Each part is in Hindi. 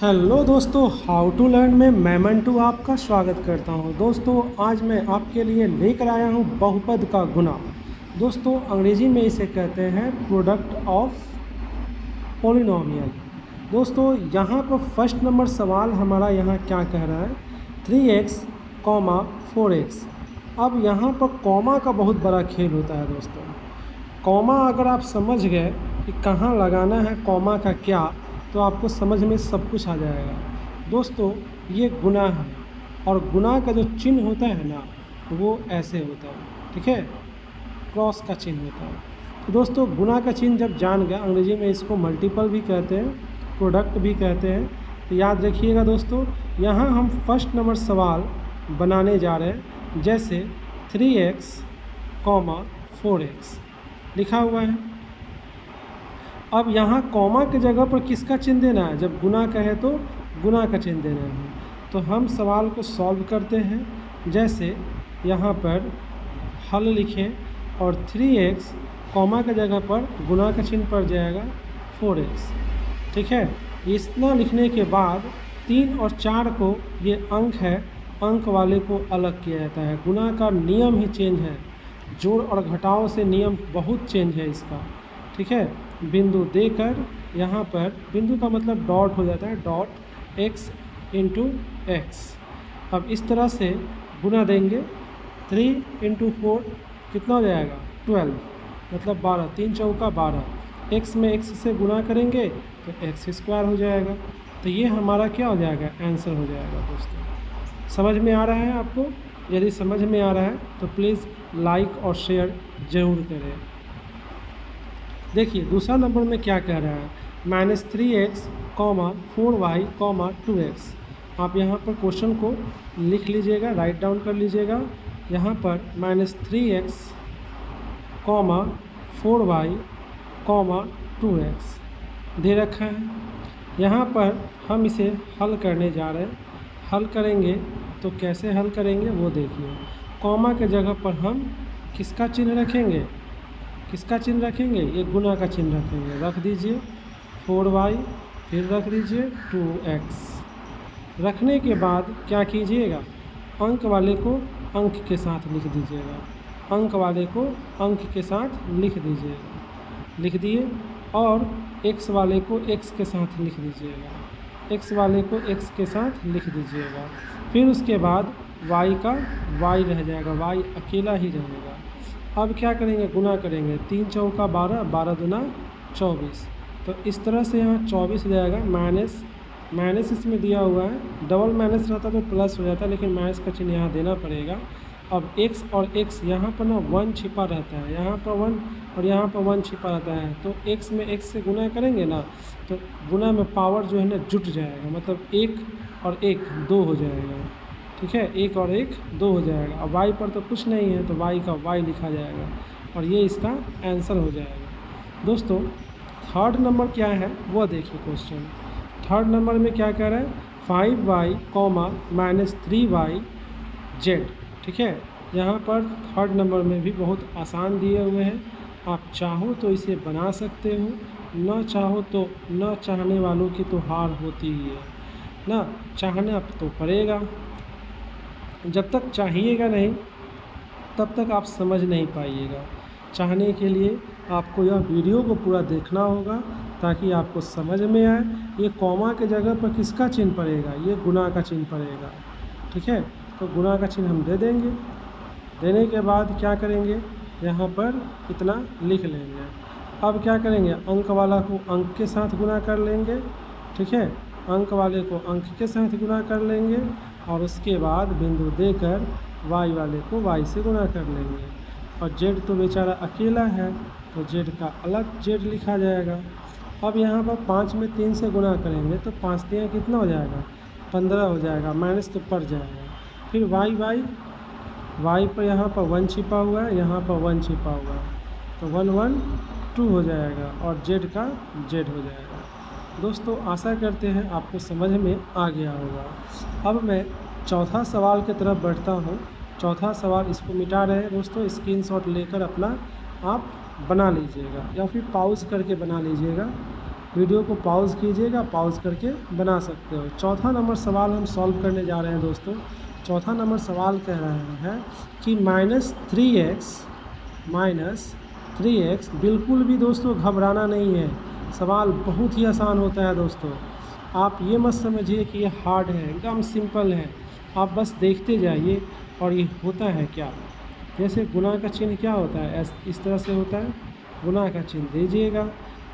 हेलो दोस्तों, हाउ टू लर्न में मैं मंटू आपका स्वागत करता हूं। दोस्तों आज मैं आपके लिए लेकर आया हूं बहुपद का गुना। दोस्तों अंग्रेजी में इसे कहते हैं प्रोडक्ट ऑफ पोलिनोमियल। दोस्तों यहाँ पर फर्स्ट नंबर सवाल हमारा यहाँ क्या कह रहा है, 3x, 4x। अब यहाँ पर कॉमा का बहुत बड़ा खेल होता है दोस्तों। कॉमा अगर आप समझ गए कि कहाँ लगाना है कॉमा का क्या, तो आपको समझ में सब कुछ आ जाएगा। दोस्तों ये गुना है और गुना का जो चिन्ह होता है ना, वो ऐसे होता है, ठीक है, क्रॉस का चिन्ह होता है। तो दोस्तों गुना का चिन्ह जब जान गया, अंग्रेजी में इसको मल्टीपल भी कहते हैं, प्रोडक्ट भी कहते हैं। तो याद रखिएगा दोस्तों, यहाँ हम फर्स्ट नंबर सवाल बनाने जा रहे हैं। जैसे 3x, 4x लिखा हुआ है। अब यहाँ कॉमा की जगह पर किसका चिन्ह देना है? जब गुना कहे तो गुना का चिन्ह देना है। तो हम सवाल को सॉल्व करते हैं। जैसे यहाँ पर हल लिखें और 3x कॉमा की जगह पर गुना का चिन्ह पड़ जाएगा 4x, ठीक है। इतना लिखने के बाद 3 और 4 को, ये अंक है, अंक वाले को अलग किया जाता है। गुना का नियम ही चेंज है, जोड़ और घटाव से नियम बहुत चेंज है इसका, ठीक है। बिंदु देकर यहाँ पर, बिंदु का मतलब डॉट हो जाता है, डॉट x इंटू एक्स। अब इस तरह से गुना देंगे, 3 इंटू 4 कितना हो जाएगा? 12, मतलब 12, 3 चौका 12। x में x से गुना करेंगे तो x स्क्वायर हो जाएगा। तो ये हमारा क्या हो जाएगा? आंसर हो जाएगा। दोस्तों समझ में आ रहा है आपको? यदि समझ में आ रहा है तो प्लीज़ लाइक और शेयर ज़रूर करें। देखिए दूसरा नंबर में क्या कह रहा है, -3x, 4y, 2x। आप यहाँ पर क्वेश्चन को लिख लीजिएगा, राइट डाउन कर लीजिएगा। यहाँ पर -3x, 4y, 2x दे रखा है। यहाँ पर हम इसे हल करने जा रहे हैं। हल करेंगे तो कैसे हल करेंगे वो देखिए। कॉमा के जगह पर हम किसका चिन्ह रखेंगे? किसका चिन्ह रखेंगे? ये गुना का चिन्ह रखेंगे। रख दीजिए 4y, फिर रख दीजिए 2x। रखने के बाद क्या कीजिएगा? अंक वाले को अंक के साथ लिख दीजिएगा, अंक वाले को अंक के साथ लिख दीजिएगा। लिख दिए और x वाले को x के साथ लिख दीजिएगा, x वाले को x के साथ लिख दीजिएगा। फिर उसके बाद y का y रह जाएगा, y अकेला ही रहेगा। अब क्या करेंगे? गुना करेंगे, 3 चौका 12, 12 दूना 24। तो इस तरह से यहाँ 24 हो जाएगा। माइनस इसमें दिया हुआ है, डबल माइनस रहता तो प्लस हो जाता, लेकिन माइनस का चिन्ह यहाँ देना पड़ेगा। अब x और x यहाँ पर ना 1 छिपा रहता है, यहाँ पर 1 और यहाँ पर 1 छिपा रहता है। तो x में x से गुना करेंगे ना, तो गुना में पावर जो है ना जुट जाएगा, मतलब 1 और 1 2 हो जाएगा, ठीक है। 1 और 1 2 हो जाएगा। अब y पर तो कुछ नहीं है तो y का y लिखा जाएगा और ये इसका आंसर हो जाएगा। दोस्तों थर्ड नंबर क्या है वो देखिए क्वेश्चन। थर्ड नंबर में क्या कह रहा है? 5y, -3y, z, ठीक है। यहाँ पर थर्ड नंबर में भी बहुत आसान दिए हुए हैं। आप चाहो तो इसे बना सकते हो, न चाहो तो, न चाहने वालों की तो हार होती ही है ना, चाहना तो पड़ेगा। जब तक चाहिएगा नहीं तब तक आप समझ नहीं पाइएगा। चाहने के लिए आपको यह वीडियो को पूरा देखना होगा ताकि आपको समझ में आए। ये कॉमा के जगह पर किसका चिन्ह पड़ेगा? ये गुना का चिन्ह पड़ेगा, ठीक है। तो गुना का चिन्ह हम दे देंगे। देने के बाद क्या करेंगे? यहाँ पर इतना लिख लेंगे। अब क्या करेंगे? अंक वाला को अंक के साथ गुना कर लेंगे, ठीक है। अंक वाले को अंक के साथ गुना कर लेंगे और उसके बाद बिंदु देकर y वाले को y से गुना कर लेंगे। और z तो बेचारा अकेला है तो z का अलग z लिखा जाएगा। अब यहाँ पर 5 में 3 से गुना करेंगे तो 5 3 कितना हो जाएगा? 15 हो जाएगा, माइनस तो पड़ जाएगा। फिर y पर यहाँ पर 1 छिपा हुआ है, यहाँ पर 1 छिपा हुआ है, तो 1 1 2 हो जाएगा और z का z हो जाएगा। दोस्तों आशा करते हैं आपको समझ में आ गया होगा। अब मैं चौथा सवाल की तरफ बढ़ता हूँ। चौथा सवाल इसको मिटा रहे हैं दोस्तों, स्क्रीनशॉट लेकर अपना आप बना लीजिएगा या फिर पॉज करके बना लीजिएगा। वीडियो को पॉज कीजिएगा, पॉज करके बना सकते हो। चौथा नंबर सवाल हम सॉल्व करने जा रहे हैं दोस्तों। चौथा नंबर सवाल कह रहा है कि -3x बिल्कुल भी दोस्तों घबराना नहीं है, सवाल बहुत ही आसान होता है दोस्तों। आप ये मत समझिए कि ये हार्ड है, एकदम सिंपल है। आप बस देखते जाइए और ये होता है क्या। जैसे गुना का चिन्ह क्या होता है, इस तरह से होता है। गुना का चिन्ह दीजिएगा,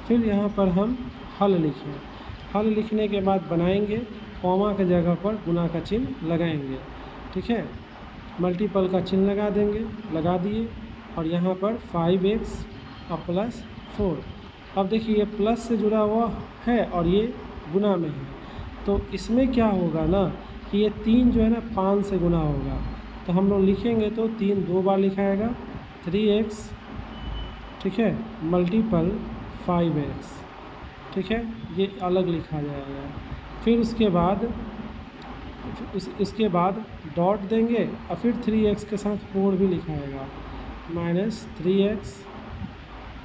फिर यहाँ पर हम हल लिखें। हल लिखने के बाद बनाएंगे, कॉमा की जगह पर गुना का चिन्ह लगाएंगे, ठीक है। मल्टीपल का चिन्ह लगा देंगे, लगा दिए, और यहाँ पर 5x और +4। अब देखिए ये प्लस से जुड़ा हुआ है और ये गुना में है, तो इसमें क्या होगा ना कि ये 3 जो है ना 5 से गुना होगा। तो हम लोग लिखेंगे तो 3 2 बार लिखाएगा, 3x, ठीक है, मल्टीपल 5x, ठीक है, ये अलग लिखा जाएगा। फिर इसके बाद डॉट देंगे और फिर 3x के साथ 4 भी लिखाएगा, -3x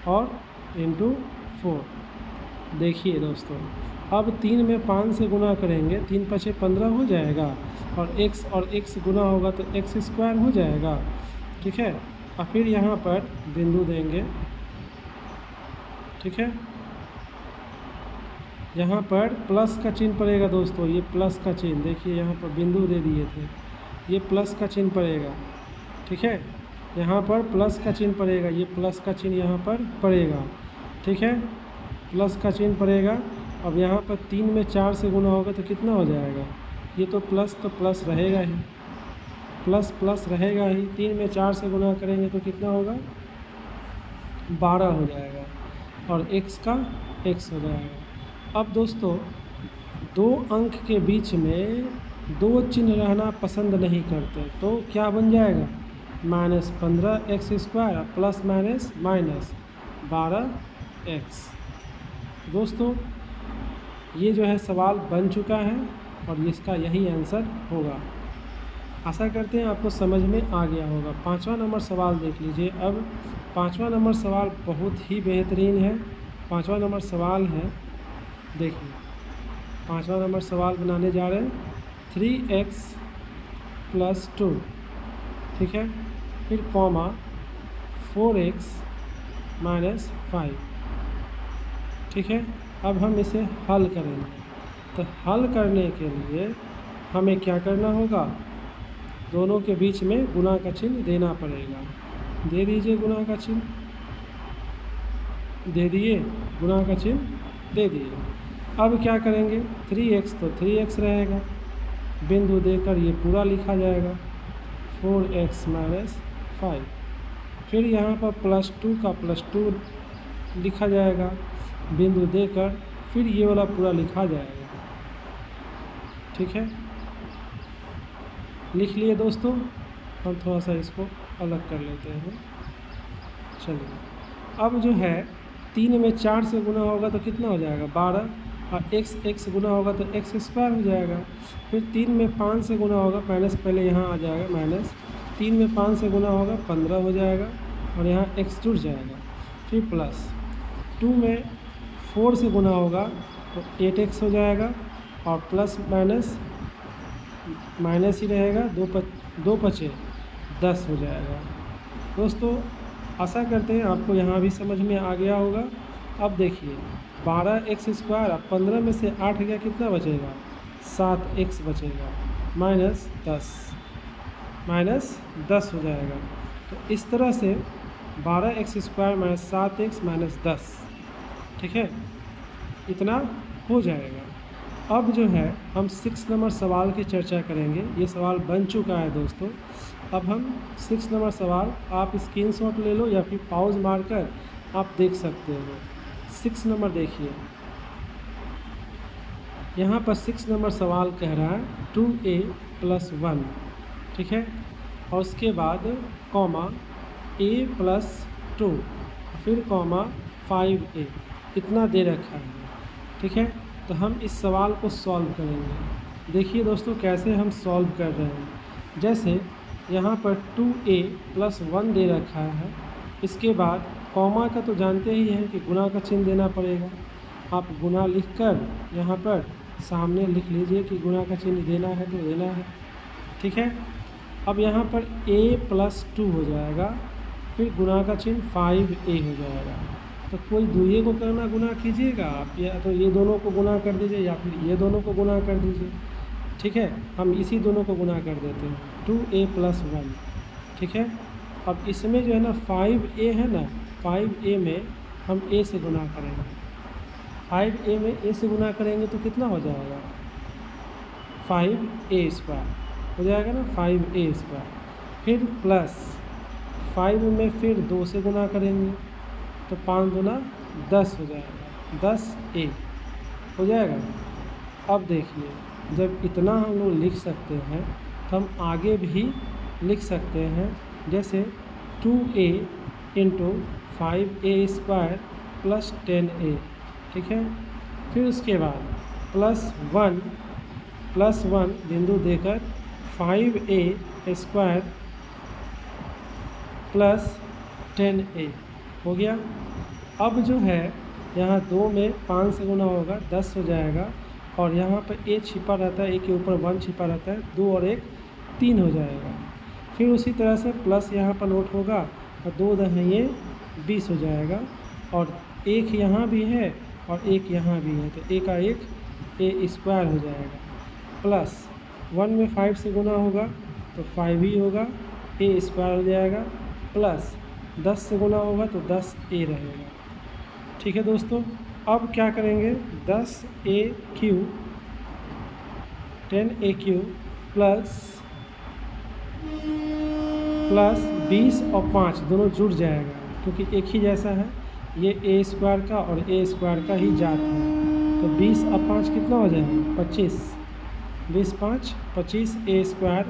और इंटू 4। देखिए दोस्तों, अब 3 में 5 से गुना करेंगे, 3 × 15 हो जाएगा, और x गुना होगा तो x² हो जाएगा, ठीक है। और फिर यहाँ पर बिंदु देंगे, ठीक है। यहाँ पर प्लस का चिन्ह पड़ेगा दोस्तों, ये प्लस का चिन्ह देखिए, यहाँ पर बिंदु दे दिए थे, ये प्लस का चिन्ह पड़ेगा, ठीक है। यहाँ पर प्लस का चिन्ह पड़ेगा, ये प्लस का चिन्ह यहाँ पर पड़ेगा, ठीक है, प्लस का चिन्ह पड़ेगा। अब यहाँ पर 3 में 4 से गुना होगा तो कितना हो जाएगा, ये तो प्लस रहेगा ही, प्लस रहेगा ही। 3 में 4 से गुना करेंगे तो कितना होगा, 12 हो जाएगा, और x का x हो जाएगा। अब दोस्तों 2 अंक के बीच में 2 चिन्ह रहना पसंद नहीं करते, तो क्या बन जाएगा, -15x² प्लस -12x। दोस्तों ये जो है सवाल बन चुका है और इसका यही आंसर होगा। आशा करते हैं आपको समझ में आ गया होगा। 5वां नंबर सवाल देख लीजिए। अब 5वां नंबर सवाल बहुत ही बेहतरीन है। 5वां नंबर सवाल है, देखिए 5वां नंबर सवाल बनाने जा रहे हैं। 3x + 2, ठीक है, फिर कॉमा 4x - 5, ठीक है। अब हम इसे हल करेंगे, तो हल करने के लिए हमें क्या करना होगा, दोनों के बीच में गुना का चिन्ह देना पड़ेगा। दे दीजिए गुना का चिन्ह, दे दिए, गुना का चिन्ह दे दिए। अब क्या करेंगे, 3x तो 3x रहेगा, बिंदु देकर ये पूरा लिखा जाएगा, 4x - 5। फिर यहाँ पर +2 का +2 लिखा जाएगा, बिंदु देकर फिर ये वाला पूरा लिखा जाएगा, ठीक है। लिख लिए दोस्तों। हम थोड़ा सा इसको अलग कर लेते हैं। चलिए, अब जो है 3 में 4 से गुना होगा तो कितना हो जाएगा, 12, और x गुना होगा तो x² हो जाएगा। फिर 3 में 5 से गुना होगा, माइनस पहले यहाँ आ जाएगा, माइनस 3 में 5 से गुना होगा 15 हो जाएगा, और यहाँ x जुड़ जाएगा। फिर प्लस 2 में 4 से गुना होगा तो 8x हो जाएगा, और प्लस माइनस ही रहेगा, 2 × 10 हो जाएगा। दोस्तों आशा करते हैं आपको यहाँ भी समझ में आ गया होगा। अब देखिए 12x², अब 15 में से 8 गया, कितना बचेगा, 7x बचेगा, -10 हो जाएगा। तो इस तरह से 12x² - 7x - 10, ठीक है, इतना हो जाएगा। अब जो है हम 6 नंबर सवाल की चर्चा करेंगे। ये सवाल बन चुका है दोस्तों। अब हम 6 नंबर सवाल, आप स्क्रीनशॉट ले लो या फिर पॉज मारकर आप देख सकते हो। 6 नंबर देखिए, यहाँ पर 6 नंबर सवाल कह रहा है 2a + 1, ठीक है, और उसके बाद कॉमा a + 2, फिर कॉमा 5a, इतना दे रखा है, ठीक है। तो हम इस सवाल को सॉल्व करेंगे। देखिए दोस्तों कैसे हम सॉल्व कर रहे हैं। जैसे यहाँ पर 2a + 1 दे रखा है, इसके बाद कॉमा का तो जानते ही हैं कि गुना का चिन्ह देना पड़ेगा, आप गुना लिखकर यहाँ पर सामने लिख लीजिए कि गुना का चिन्ह देना है तो देना है, ठीक है। अब यहाँ पर a+2 हो जाएगा, फिर गुना का चिन्ह 5a हो जाएगा। तो कोई दुइये को करना गुना कीजिएगा आप, या तो ये दोनों को गुना कर दीजिए या फिर ये दोनों को गुना कर दीजिए, ठीक है। हम इसी दोनों को गुना कर देते हैं, 2a+1, ठीक है। अब इसमें जो है ना 5a है ना, 5a में हम a से गुना करेंगे, 5a में a से गुना करेंगे तो कितना हो जाएगा, 5a² हो जाएगा ना, 5a²। फिर प्लस 5 में फिर 2 से गुना करेंगे तो 5 दूना 10 हो जाएगा, 10a हो जाएगा। अब देखिए जब इतना हम लोग लिख सकते हैं तो हम आगे भी लिख सकते हैं, जैसे 2a × 5a² + 10a, ठीक है। फिर उसके बाद +1 बिंदु देकर 5a² + 10a हो गया। अब जो है यहाँ 2 में 5 से गुना होगा 10 हो जाएगा, और यहाँ पर a छिपा रहता है, a के ऊपर 1 छिपा रहता है, 2 और 1 3 हो जाएगा। फिर उसी तरह से प्लस यहाँ पर नोट होगा और 2 दहें ये 20 हो जाएगा, और 1 यहाँ भी है और 1 यहाँ भी है, तो a का 1 a² हो जाएगा। प्लस 1 में 5 से गुना होगा तो 5 ही होगा, a² हो जाएगा। प्लस 10 से गुना होगा तो 10a रहेगा, ठीक है दोस्तों। अब क्या करेंगे, 10a³ 10a³ प्लस 20 और 5 दोनों जुड़ जाएगा, क्योंकि एक ही जैसा है, ये a² का और a² का ही जात है। तो 20 और 5 कितना हो जाएगा, 25, 20 5 25 a²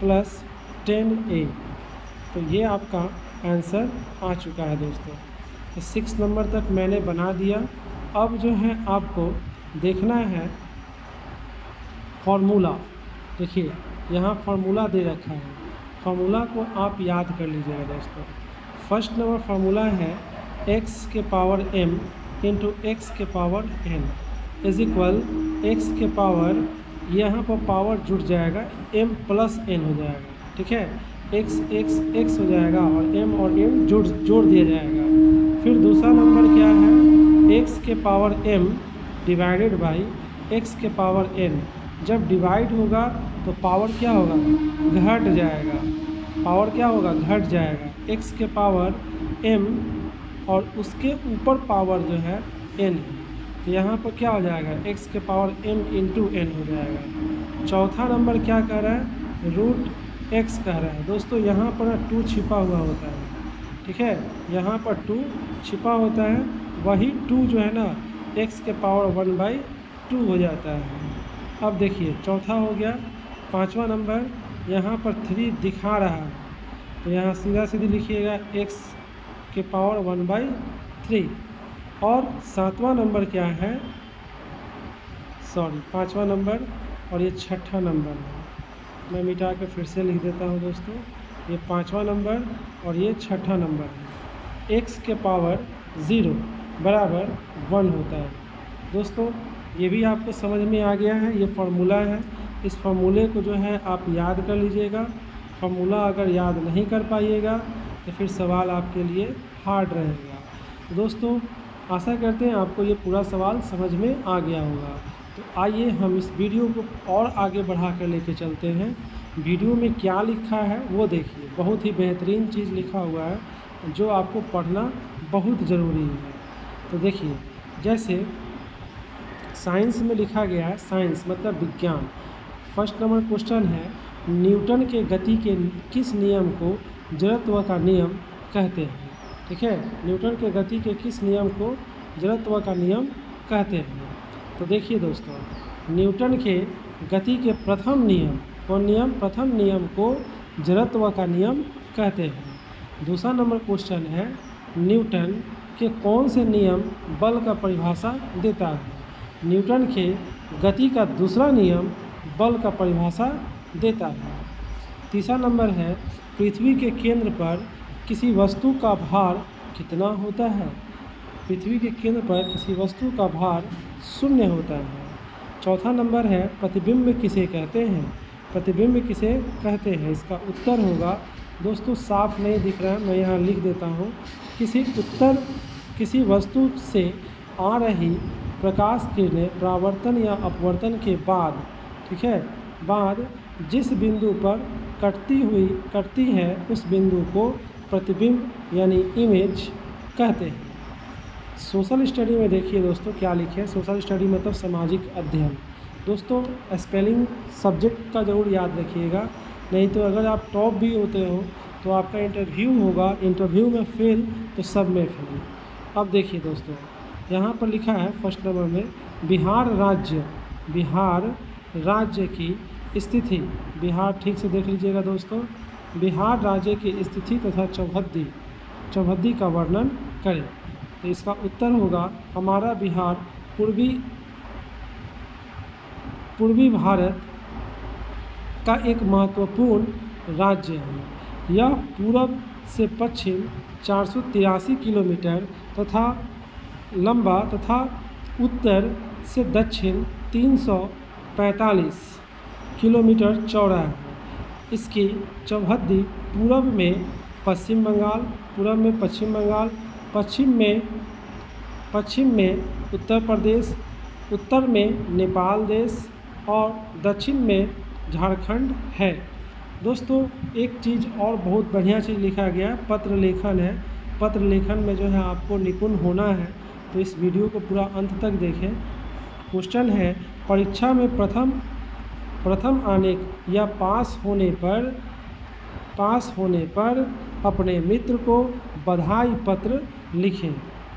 + 10a। तो ये आपका आंसर आ चुका है दोस्तों। तो 6 नंबर तक मैंने बना दिया। अब जो है आपको देखना है फार्मूला। देखिए यहाँ फार्मूला दे रखा है, फार्मूला को आप याद कर लीजिएगा दोस्तों। फर्स्ट नंबर फार्मूला है x⁻m × x⁻n = x⁻, यहाँ पर पावर जुड़ जाएगा m + n हो जाएगा, ठीक है। x हो जाएगा और m जोड़ दिया जाएगा। फिर दूसरा नंबर क्या है, x⁻m डिवाइडेड बाई x⁻n। जब डिवाइड होगा तो पावर क्या होगा, घट जाएगा, पावर क्या होगा, घट जाएगा। x⁻m और उसके ऊपर पावर जो है n, तो यहाँ पर क्या हो जाएगा, x⁻m × n हो जाएगा। चौथा नंबर क्या कह रहा है, √x कह रहा है दोस्तों। यहाँ पर 2 छिपा हुआ होता है, ठीक है, यहाँ पर 2 छिपा होता है, वही 2 जो है ना x⁻1/2 हो जाता है। अब देखिए चौथा हो गया। पांचवा नंबर यहाँ पर 3 दिखा रहा है, तो यहाँ सीधा सीधी लिखिएगा x⁻1/3। और सातवां नंबर क्या है, पांचवा नंबर और ये छठा नंबर है, मैं मिटा के फिर से लिख देता हूँ दोस्तों। ये पांचवा नंबर और ये छठा नंबर है। x⁻0 = 1 होता है दोस्तों। ये भी आपको समझ में आ गया है, ये फार्मूला है। इस फार्मूले को जो है आप याद कर लीजिएगा। फार्मूला अगर याद नहीं कर पाइएगा तो फिर सवाल आपके लिए हार्ड रहेगा। दोस्तों आशा करते हैं आपको ये पूरा सवाल समझ में आ गया होगा। तो आइए हम इस वीडियो को और आगे बढ़ा कर लेके चलते हैं। वीडियो में क्या लिखा है वो देखिए, बहुत ही बेहतरीन चीज़ लिखा हुआ है जो आपको पढ़ना बहुत ज़रूरी है। तो देखिए जैसे साइंस में लिखा गया है, साइंस मतलब विज्ञान। फर्स्ट नंबर क्वेश्चन है, न्यूटन के गति के किस नियम को जड़त्व का नियम कहते हैं। ठीक है, न्यूटन के गति के किस नियम को जड़त्व का नियम कहते हैं। तो देखिए दोस्तों, न्यूटन के गति के प्रथम नियम, कौन नियम, प्रथम नियम को जड़त्व का नियम कहते हैं। दूसरा नंबर क्वेश्चन है, न्यूटन के कौन से नियम बल का परिभाषा देता है। न्यूटन के गति का दूसरा नियम बल का परिभाषा देता है। तीसरा नंबर है, पृथ्वी के केंद्र पर किसी वस्तु का भार कितना होता है। पृथ्वी के केंद्र पर किसी वस्तु का भार शून्य होता है। चौथा नंबर है प्रतिबिंब किसे कहते हैं। प्रतिबिंब किसे कहते हैं, इसका उत्तर होगा दोस्तों, साफ नहीं दिख रहा है, मैं यहाँ लिख देता हूँ। किसी वस्तु से आ रही प्रकाश किरणें परावर्तन या अपवर्तन के बाद, ठीक है, बाद जिस बिंदु पर कटती है उस बिंदु को प्रतिबिंब यानी इमेज कहते हैं। सोशल स्टडी में देखिए दोस्तों क्या लिखे हैं। सोशल स्टडी मतलब सामाजिक अध्ययन। दोस्तों स्पेलिंग सब्जेक्ट का ज़रूर याद रखिएगा, नहीं तो अगर आप टॉप भी होते हो तो आपका इंटरव्यू होगा, इंटरव्यू में फेल तो सब में फेल। अब देखिए दोस्तों यहाँ पर लिखा है फर्स्ट नंबर में बिहार राज्य की स्थिति। बिहार ठीक से देख लीजिएगा दोस्तों। बिहार राज्य की स्थिति तथा चौहद्दी का वर्णन करें। तो इसका उत्तर होगा हमारा बिहार पूर्वी भारत का एक महत्वपूर्ण राज्य है। यह पूरब से पश्चिम 483 किलोमीटर तथा लंबा तथा उत्तर से दक्षिण 345 किलोमीटर चौड़ा है। इसकी चौहद्दी पूरब में पश्चिम बंगाल, पश्चिम में उत्तर प्रदेश, उत्तर में नेपाल देश और दक्षिण में झारखंड है। दोस्तों एक चीज़ और बहुत बढ़िया चीज़ लिखा गया है, पत्र लेखन है। पत्र लेखन में जो है आपको निपुण होना है, तो इस वीडियो को पूरा अंत तक देखें। क्वेश्चन है परीक्षा में प्रथम आने या पास होने पर अपने मित्र को बधाई पत्र लिखें।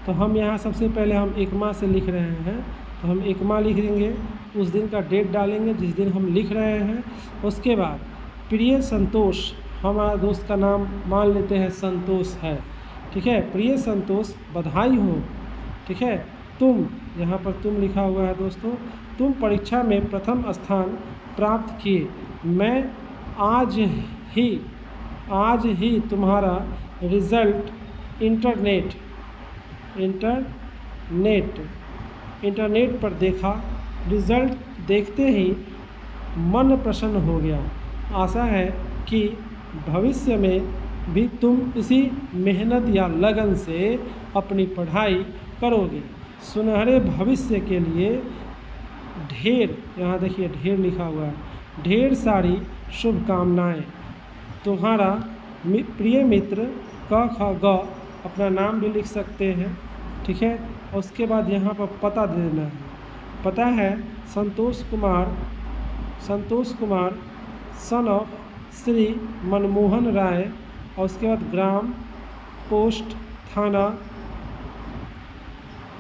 तो हम यहाँ सबसे पहले हम एकमा से लिख रहे हैं, तो हम एकमा लिख देंगे, उस दिन का डेट डालेंगे जिस दिन हम लिख रहे हैं। उसके बाद प्रिय संतोष, हमारा दोस्त का नाम मान लेते हैं संतोष है, ठीक है। प्रिय संतोष बधाई हो, ठीक है। तुम, यहाँ पर तुम लिखा हुआ है दोस्तों, तुम परीक्षा में प्रथम स्थान प्राप्त किए। मैं आज ही तुम्हारा रिज़ल्ट इंटरनेट पर देखा। रिज़ल्ट देखते ही मन प्रसन्न हो गया। आशा है कि भविष्य में भी तुम इसी मेहनत या लगन से अपनी पढ़ाई करोगे। सुनहरे भविष्य के लिए यहाँ देखिए ढेर लिखा हुआ है, ढेर सारी शुभकामनाएं। तुम्हारा प्रिय मित्र क ख ग, अपना नाम भी लिख सकते हैं, ठीक है। उसके बाद यहाँ पर पता दे देना है। पता है संतोष कुमार सन ऑफ श्री मनमोहन राय, और उसके बाद ग्राम, पोस्ट, थाना,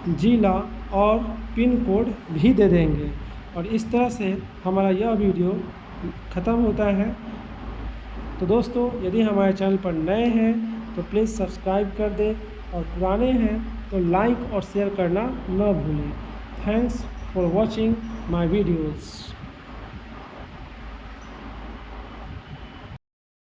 जिला और पिन कोड भी दे देंगे। और इस तरह से हमारा यह वीडियो ख़त्म होता है। तो दोस्तों यदि हमारे चैनल पर नए हैं तो प्लीज़ सब्सक्राइब कर दें, और पुराने हैं तो लाइक और शेयर करना न भूलें। Thanks for watching my videos.